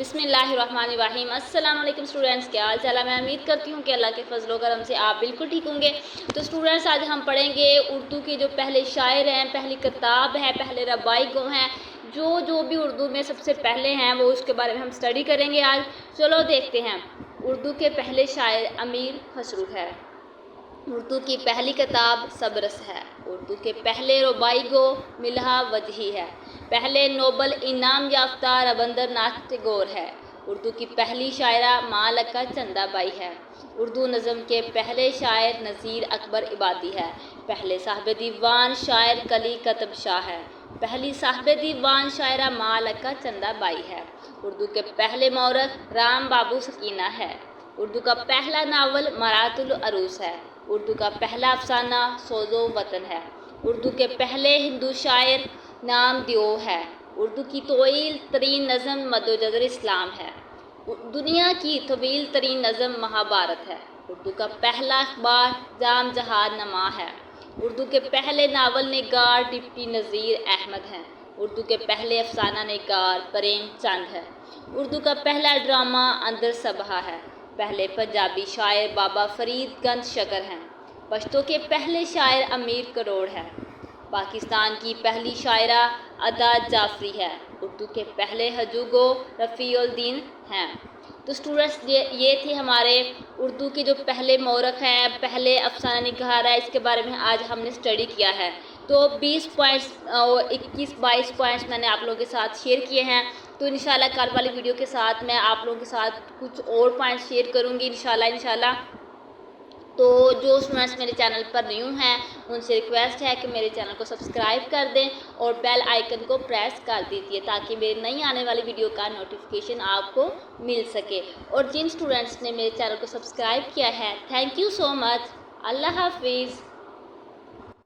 बिस्मिल्लाहिर्रहमानिर्रहीम। अस्सलाम वालेकुम स्टूडेंट्स, क्या हाल चाल है। मैं उम्मीद करती हूँ कि अल्लाह के फजल व करम से आप बिल्कुल ठीक होंगे। तो स्टूडेंट्स, आज हम पढ़ेंगे उर्दू के जो पहले शायर हैं, पहली किताब है, पहले रबाई गो हैं, जो भी उर्दू में सबसे पहले हैं वो उसके बारे में हम स्टडी करेंगे आज। चलो देखते हैं। उर्दू के पहले शायर अमीर खसरू है। उर्दू की पहली किताब सबरस है। उर्दू के पहले रुबाई गो मिलहा वजही है। पहले नोबल इनाम याफ्ता रविंद्रनाथ टैगोर है। उर्दू की पहली शायरा मालका चंदाबाई है। उर्दू नज़म के पहले शायर नज़ीर अकबर इबादी है। पहले साहिब दीवान शायर कली कतब शाह है। पहली साहिब दीवान शायरा मालका चंदाबाई है। उर्दू के पहले मौरख राम बाबू सकीना है। उर्दू का पहला नावल मरातुल अरूस है। उर्दू का पहला अफसाना सोजो वतन है। उर्दू के पहले हिंदू शायर नाम दियो है। उर्दू की तवील तरीन नज़म मदोजर इस्लाम है। दुनिया की तवील तरीन नज़म महाभारत है। उर्दू का पहला अखबार जाम जहाद नमा है। उर्दू के पहले नावल निगार डिप्टी नज़ीर अहमद हैं। उर्दू के पहले अफसाना निगार प्रेम चंद है। उर्दू का पहला ड्रामा अंदर सबहा है। पहले पंजाबी शायर बाबा फरीद गंज शकर हैं। पश्तो के पहले शायर अमीर करोड़ है। पाकिस्तान की पहली शायरा अदा जाफरी है। उर्दू के पहले हजूगो रफ़ीउल-दीन हैं। तो स्टूडेंट्स, ये थे हमारे उर्दू के जो पहले मौरख हैं, पहले अफसाना निगार है, इसके बारे में आज हमने स्टडी किया है। तो 20 पॉइंट्स 21-22 पॉइंट्स मैंने आप लोगों के साथ शेयर किए हैं। तो इंशाल्लाह कल वाली वीडियो के साथ मैं आप लोगों के साथ कुछ और पॉइंट्स शेयर करूँगी इंशाल्लाह। तो जो स्टूडेंट्स मेरे चैनल पर न्यू हैं उनसे रिक्वेस्ट है कि मेरे चैनल को सब्सक्राइब कर दें और बेल आइकन को प्रेस कर दीजिए ताकि मेरी नई आने वाली वीडियो का नोटिफिकेशन आपको मिल सके। और जिन स्टूडेंट्स ने मेरे चैनल को सब्सक्राइब किया है, थैंक यू सो मच। अल्लाह हाफिज़।